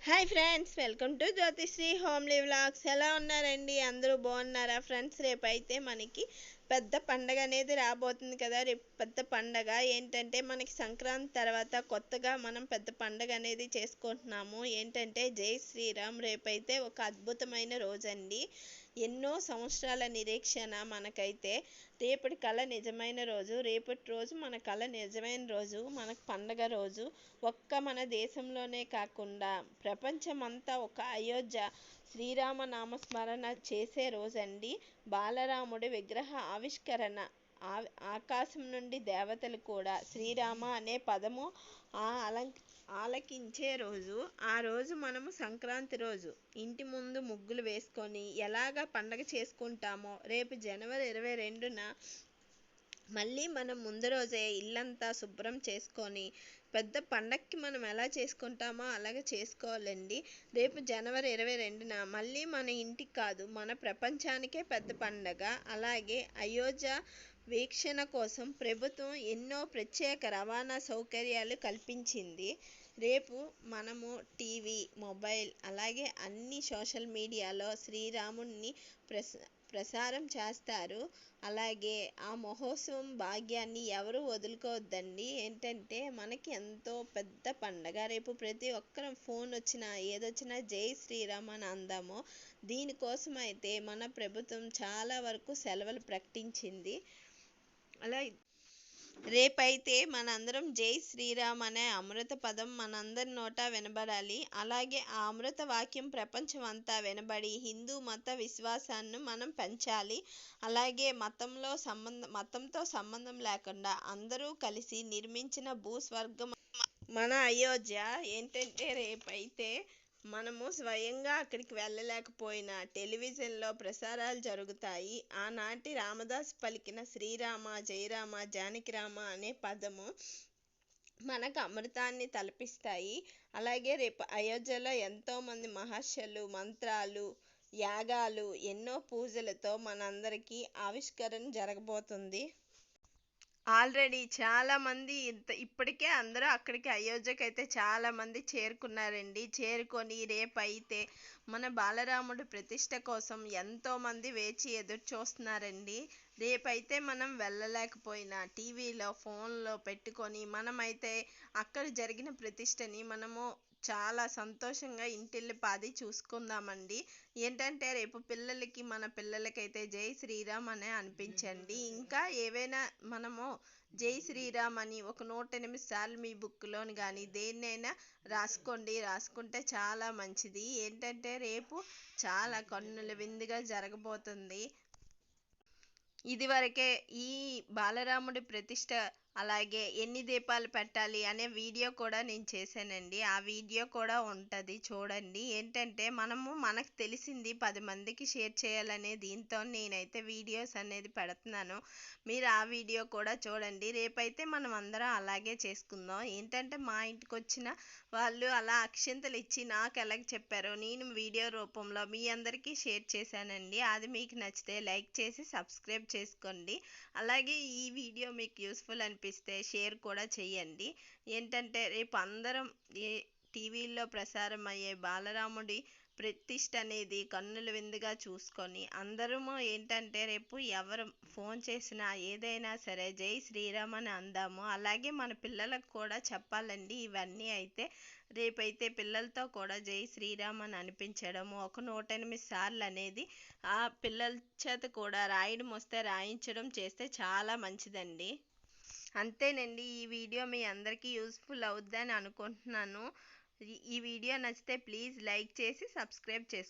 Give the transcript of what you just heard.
Hi friends, welcome to Jyothisri homely vlogs. ఎలా ఉన్నారండి? అందరూ బాగున్నారా ఫ్రెండ్స్? రేపైతే మనకి పెద్ద పండగ అనేది రాబోతుంది కదా. రేపు పెద్ద పండగ ఏంటంటే మనకి సంక్రాంతి తర్వాత కొత్తగా మనం పెద్ద పండగ అనేది చేసుకుంటున్నాము. ఏంటంటే జై శ్రీరామ్. రేపైతే ఒక అద్భుతమైన రోజండి. ఎన్నో సంవత్సరాల నిరీక్షణ మనకైతే రేపటి కళ నిజమైన రోజు. రేపటి రోజు మన కళ నిజమైన రోజు, మనకు పండగ రోజు. మన దేశంలోనే కాకుండా ప్రపంచమంతా ఒక అయోధ్య శ్రీరామ నామస్మరణ చేసే రోజండి. బాలరాముడి విగ్రహ ఆవిష్కరణ. ఆకాశం నుండి దేవతలు కూడా శ్రీరామ అనే పదము ఆలకించే రోజు. ఆ రోజు మనము సంక్రాంతి రోజు ఇంటి ముందు ముగ్గులు వేసుకొని ఎలాగ పండగ చేసుకుంటామో రేపు జనవరి 22న మళ్ళీ మనం ముందు రోజే ఇల్లంతా శుభ్రం చేసుకొని పెద్ద పండక్కి మనం ఎలా చేసుకుంటామో అలాగే చేసుకోవాలండి. రేపు జనవరి 22న మళ్ళీ మన ఇంటికి కాదు, మన ప్రపంచానికే పెద్ద పండగ. అలాగే అయోధ్య వీక్షణ కోసం ప్రభుత్వం ఎన్నో ప్రత్యేక రవాణా సౌకర్యాలు కల్పించింది. రేపు మనము టీవీ, మొబైల్ అలాగే అన్ని సోషల్ మీడియాలో శ్రీరాముడిని ప్రసారం చేస్తారు. అలాగే ఆ మహోత్సవం భాగ్యాన్ని ఎవరు వదులుకోవద్దండి. ఏంటంటే మనకి ఎంతో పెద్ద పండగ. రేపు ప్రతి ఒక్కరం ఫోన్ వచ్చినా ఏదొచ్చినా జై శ్రీరామ్ అని అందాము. దీనికోసం అయితే మన ప్రభుత్వం చాలా వరకు సెలవులు ప్రకటించింది. అలా రేపైతే మనందరం జై శ్రీరామ్ అనే అమృత పదం మనందరి నోట వినబడాలి. అలాగే ఆ అమృత వాక్యం ప్రపంచం అంతా వినబడి హిందూ మత విశ్వాసాన్ని మనం పెంచాలి. అలాగే మతంతో సంబంధం లేకుండా అందరూ కలిసి నిర్మించిన భూస్వర్గం మన అయోధ్య. ఏంటంటే రేపైతే మనము స్వయంగా అక్కడికి వెళ్ళలేకపోయినా టెలివిజన్లో ప్రసారాలు జరుగుతాయి. ఆనాటి రామదాస్ పలికిన శ్రీరామ జయరామ జానకిరామ అనే పదము మనకు అమృతాన్ని తలపిస్తాయి. అలాగే రేపు అయోధ్యలో ఎంతోమంది మహర్షులు మంత్రాలు, యాగాలు, ఎన్నో పూజలతో మనందరికీ ఆవిష్కరణ జరగబోతుంది. ఆల్రెడీ చాలామంది ఇప్పటికే అందరూ అక్కడికి అయోధ్యకి అయితే చాలామంది చేరుకున్నారండి. చేరుకొని రేపైతే మన బాలరాముడి ప్రతిష్ట కోసం ఎంతోమంది వేచి ఎదురు చూస్తున్నారండి. రేపైతే మనం వెళ్ళలేకపోయినా టీవీలో ఫోన్లో పెట్టుకొని మనమైతే అక్కడ జరిగిన ప్రతిష్టని మనము చాలా సంతోషంగా ఇంటిల్లిపాది చూసుకుందామండి. ఏంటంటే రేపు మన పిల్లలకైతే జై శ్రీరామ్ అనే అనిపించండి. ఇంకా ఏవైనా మనము జై శ్రీరామ్ అని ఒక 108 సార్లు మీ బుక్లోని కానీ దేన్నైనా రాసుకుంటే చాలా మంచిది. ఏంటంటే రేపు చాలా కన్నుల విందుగా జరగబోతుంది. ఇదివరకే ఈ బాలరాముడి ప్రతిష్ట అలాగే ఎన్ని దీపాలు పెట్టాలి అనే వీడియో కూడా నేను చేశానండి. ఆ వీడియో కూడా ఉంటుంది, చూడండి. ఏంటంటే మనకు తెలిసింది 10 మందికి షేర్ చేయాలనే దీంతో నేనైతే వీడియోస్ అనేది పెడుతున్నాను. మీరు ఆ వీడియో కూడా చూడండి. రేపైతే మనం అందరం అలాగే చేసుకుందాం. ఏంటంటే మా ఇంటికి వచ్చిన వాళ్ళు అలా అక్షింతలు ఇచ్చి నాకు ఎలాగ చెప్పారో నేను వీడియో రూపంలో మీ అందరికీ షేర్ చేశానండి. అది మీకు నచ్చితే లైక్ చేసి సబ్స్క్రైబ్ చేసుకోండి. అలాగే ఈ వీడియో మీకు యూస్ఫుల్ అనిపిస్తే షేర్ కూడా చేయండి. ఏంటంటే రేపు అందరం టీవీల్లో ప్రసారం అయ్యే బాలరాముడి ప్రతిష్ట అనేది కన్నుల విందుగా చూసుకొని అందరము ఏంటంటే రేపు ఎవరు ఫోన్ చేసినా ఏదైనా సరే జై శ్రీరామ్ అని అందాము. అలాగే మన పిల్లలకు కూడా చెప్పాలండి. ఇవన్నీ అయితే రేపైతే పిల్లలతో కూడా జై శ్రీరామ్ అని అనిపించడము, ఒక 108 సార్లు అనేది ఆ పిల్లల చేత కూడా రాయడం వస్తే రాయించడం చేస్తే చాలా మంచిదండి. అంతేనండి. ఈ వీడియో మీ అందరికీ యూస్ఫుల్ అవుద్దని అనుకుంటున్నాను. ఈ వీడియో నచ్చితే ప్లీజ్ లైక్ చేసి సబ్స్క్రైబ్ చేసుకోండి.